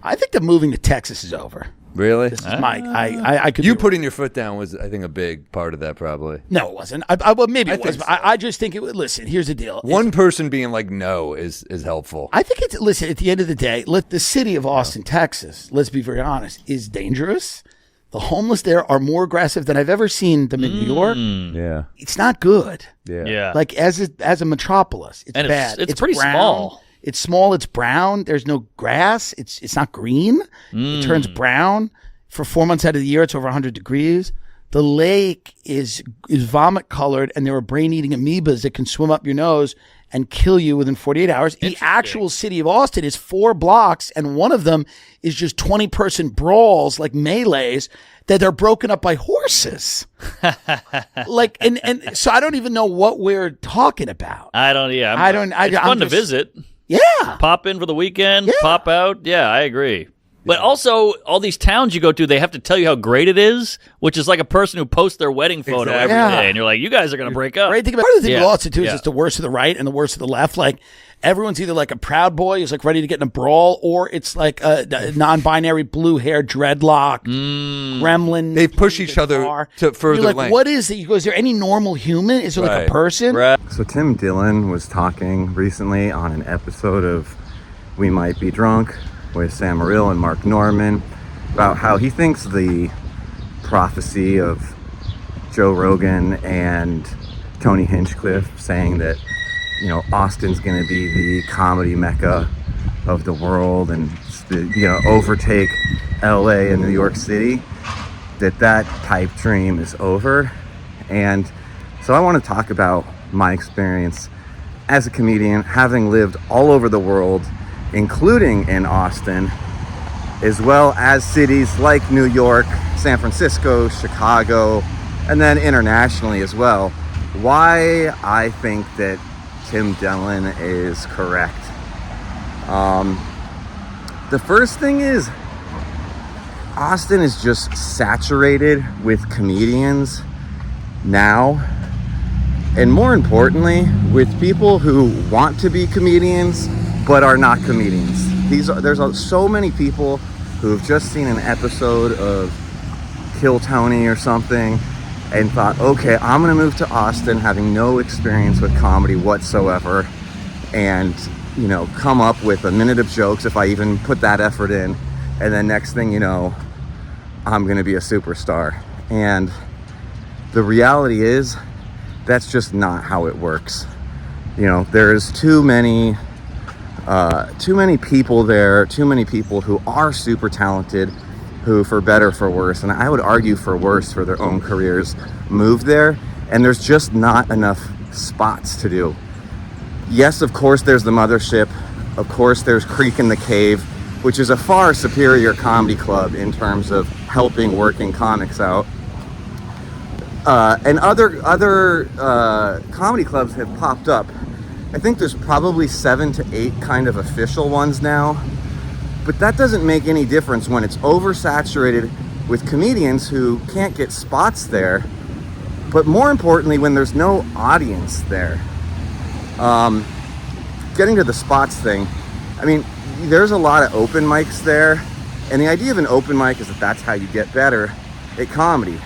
I think the moving to Texas is over. Really? This is Mike. I could. You putting your foot down was, I think, a big part of that. Probably. No, it wasn't. Well, maybe it was. But so. I just think it would. Listen, here's the deal. One person being like no is helpful. I think it's. Listen, at the end of the day, the city of Austin, Texas. Let's be very honest, is dangerous. The homeless there are more aggressive than I've ever seen them in New York. Yeah, it's not good. Yeah. Like as a metropolis, it's bad. It's pretty brown. small. It's small. It's brown. There's no grass. It's not green. It turns brown. For 4 months out of the year, it's over 100 degrees. The lake is vomit colored, and there are brain-eating amoebas that can swim up your nose and kill you within 48 hours. The actual city of Austin is 4 blocks, and one of them is just 20-person brawls, like melees, that they're broken up by horses. and so I don't even know what we're talking about. I don't. Yeah, it's fun to visit. Yeah, pop in for the weekend, pop out. Yeah, I agree. But also, all these towns you go to, they have to tell you how great it is, which is like a person who posts their wedding photo every day, and you're like, you guys are going to break up. Right? Part of the thing with Austin, too, is it's the worst of the right and the worst of the left. Like, everyone's either like a Proud Boy who's like ready to get in a brawl, or it's like a non-binary blue-haired dreadlock gremlin. They push each other to further length. length. What is it? You go, is there any normal human? Is there like a person? Right. So Tim Dillon was talking recently on an episode of We Might Be Drunk with Sam Morril and Mark Norman about how he thinks the prophecy of Joe Rogan and Tony Hinchcliffe saying that, Austin's going to be the comedy mecca of the world and, overtake LA and New York City, that pipe dream is over. And so I want to talk about my experience as a comedian, having lived all over the world, including in Austin, as well as cities like New York, San Francisco, Chicago, and then internationally as well. Why I think that Tim Dillon is correct. The first thing is, Austin is just saturated with comedians now, and more importantly, with people who want to be comedians but are not comedians. There's so many people who have just seen an episode of Kill Tony or something and thought, okay, I'm gonna move to Austin having no experience with comedy whatsoever, and come up with a minute of jokes if I even put that effort in, and then next thing you know, I'm gonna be a superstar. And the reality is, that's just not how it works. There's too many people there, too many people who are super talented, who, for better, for worse, and I would argue for worse for their own careers, move there, and there's just not enough spots to do. Yes, of course, there's the Mothership. Of course, there's Creek in the Cave, which is a far superior comedy club in terms of helping working comics out. And other comedy clubs have popped up. I think there's probably 7 to 8 kind of official ones now, but that doesn't make any difference when it's oversaturated with comedians who can't get spots there, but more importantly, when there's no audience there. Getting to the spots thing, I mean, there's a lot of open mics there, and the idea of an open mic is that's how you get better at comedy.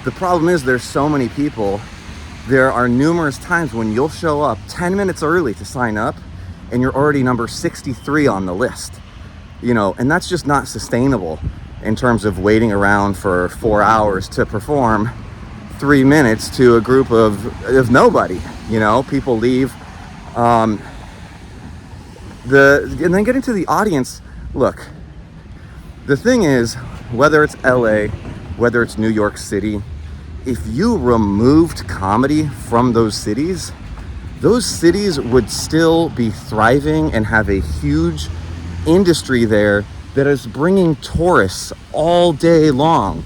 The problem is there's so many people. There are numerous times when you'll show up 10 minutes early to sign up and you're already number 63 on the list, and that's just not sustainable in terms of waiting around for 4 hours to perform 3 minutes to a group of nobody. People leave. And then getting to the audience, look, the thing is, whether it's LA, whether it's New York City, if you removed comedy from those cities would still be thriving and have a huge industry there that is bringing tourists all day long.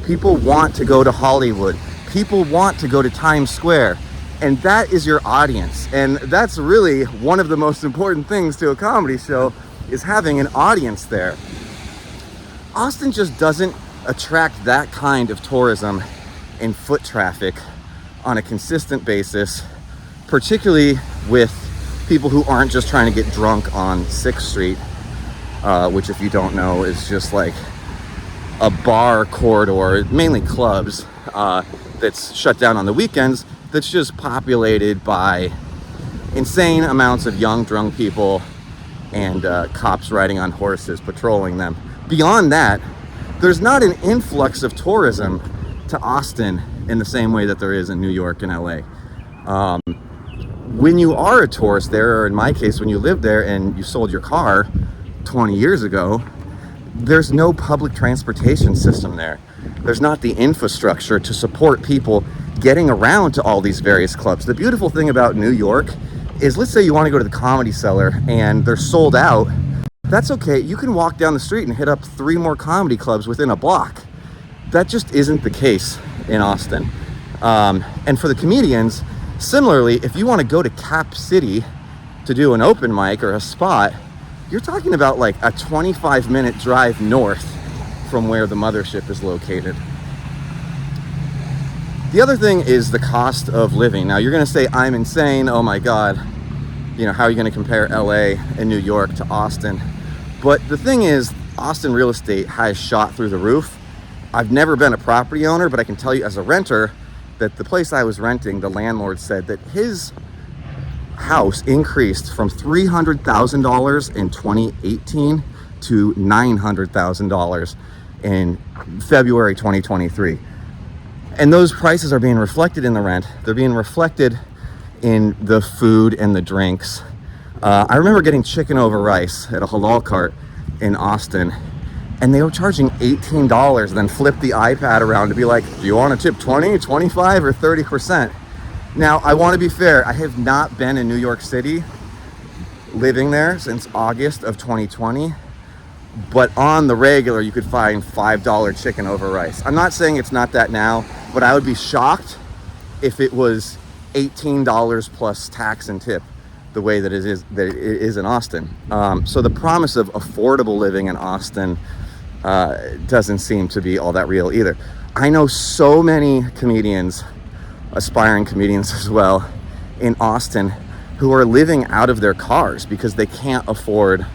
People want to go to Hollywood. People want to go to Times Square. And that is your audience. And that's really one of the most important things to a comedy show, is having an audience there. Austin just doesn't attract that kind of tourism and foot traffic on a consistent basis, particularly with people who aren't just trying to get drunk on 6th Street. which if you don't know is just like a bar corridor, mainly clubs, that's shut down on the weekends, that's just populated by insane amounts of young drunk people and cops riding on horses patrolling them. Beyond that, there's not an influx of tourism to Austin in the same way that there is in New York and LA. When you are a tourist there, or in my case, when you live there and you sold your car 20 years ago, there's no public transportation system there. There's not the infrastructure to support people getting around to all these various clubs. The beautiful thing about New York is, let's say you want to go to the Comedy Cellar and they're sold out. That's okay. You can walk down the street and hit up 3 more comedy clubs within a block. That just isn't the case in Austin. And for the comedians, similarly, if you want to go to Cap City to do an open mic or a spot, you're talking about like a 25-minute drive north from where the mothership is located. The other thing is the cost of living. Now, you're going to say, I'm insane. Oh my God. How are you going to compare LA and New York to Austin? But the thing is, Austin real estate has shot through the roof. I've never been a property owner, but I can tell you as a renter that the place I was renting, the landlord said that his house increased from $300,000 in 2018 to $900,000 in February 2023. And those prices are being reflected in the rent. They're being reflected in the food and the drinks. I remember getting chicken over rice at a halal cart in Austin, and they were charging $18, then flip the iPad around to be like, do you want to tip 20, 25, or 30%? Now, I want to be fair. I have not been in New York City living there since August of 2020, but on the regular, you could find $5 chicken over rice. I'm not saying it's not that now, but I would be shocked if it was $18 plus tax and tip the way that it is in Austin. So the promise of affordable living in Austin doesn't seem to be all that real either. I know so many comedians, aspiring comedians as well, in Austin who are living out of their cars because they can't afford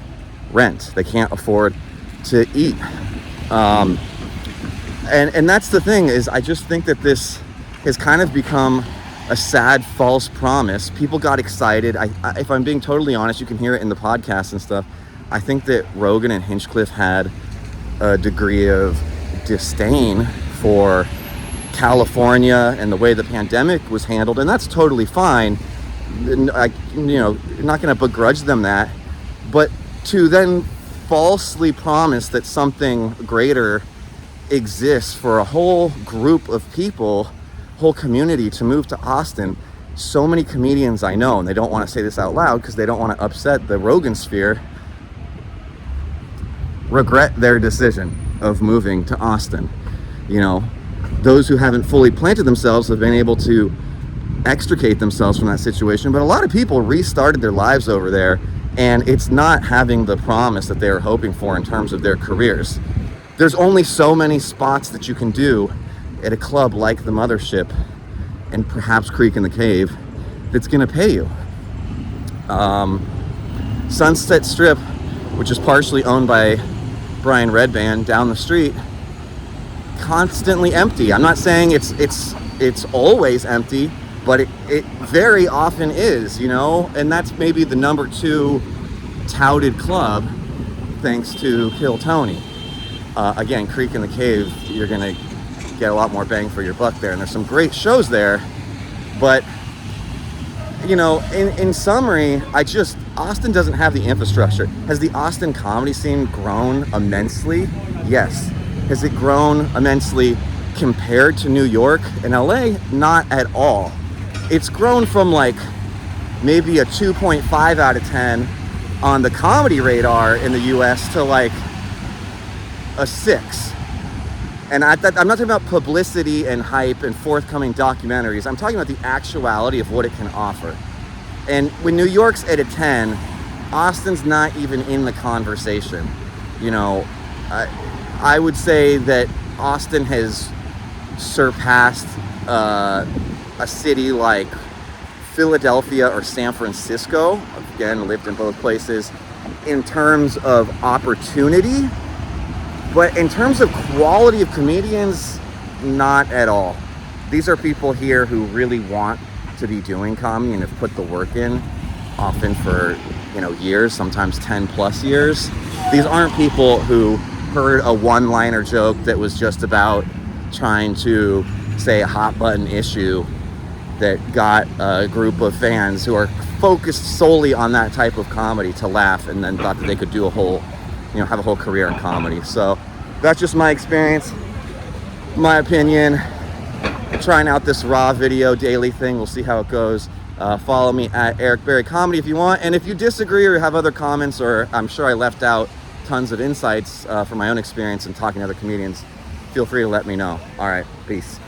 rent. They can't afford to eat. And that's the thing, is I just think that this has kind of become a sad false promise. People got excited. If I'm being totally honest, you can hear it in the podcast and stuff. I think that Rogan and Hinchcliffe had a degree of disdain for California and the way the pandemic was handled, and that's totally fine. Not going to begrudge them that, but to then falsely promise that something greater exists for a whole group of people, whole community to move to Austin. So many comedians I know, and they don't want to say this out loud because they don't want to upset the Rogansphere, regret their decision of moving to Austin. Those who haven't fully planted themselves have been able to extricate themselves from that situation, but a lot of people restarted their lives over there, and it's not having the promise that they were hoping for in terms of their careers. There's only so many spots that you can do at a club like the Mothership and perhaps Creek in the Cave that's going to pay you. Sunset Strip, which is partially owned by Brian Redband down the street, constantly empty. I'm not saying it's always empty, but it very often is, and that's maybe the number 2 touted club thanks to Kill Tony. Again, Creek in the Cave, you're gonna get a lot more bang for your buck there, and there's some great shows there, but in summary, Austin doesn't have the infrastructure. Has the Austin comedy scene grown immensely? Yes. Has it grown immensely compared to New York and LA? Not at all. It's grown from like maybe a 2.5 out of 10 on the comedy radar in the US to like a 6. And I'm not talking about publicity and hype and forthcoming documentaries. I'm talking about the actuality of what it can offer. And when New York's at a 10, Austin's not even in the conversation. I would say that Austin has surpassed a city like Philadelphia or San Francisco. Again, lived in both places. in terms of opportunity, but in terms of quality of comedians, not at all. These are people here who really want to be doing comedy and have put the work in, often for, years, sometimes 10 plus years. These aren't people who heard a one-liner joke that was just about trying to say a hot button issue that got a group of fans who are focused solely on that type of comedy to laugh, and then thought that they could do have a whole career in comedy. So that's just my experience, my opinion. Trying out this raw video daily thing. We'll see how it goes. Follow me at Eric Berry Comedy if you want. And if you disagree or have other comments, or I'm sure I left out tons of insights from my own experience in talking to other comedians, feel free to let me know. All right, peace.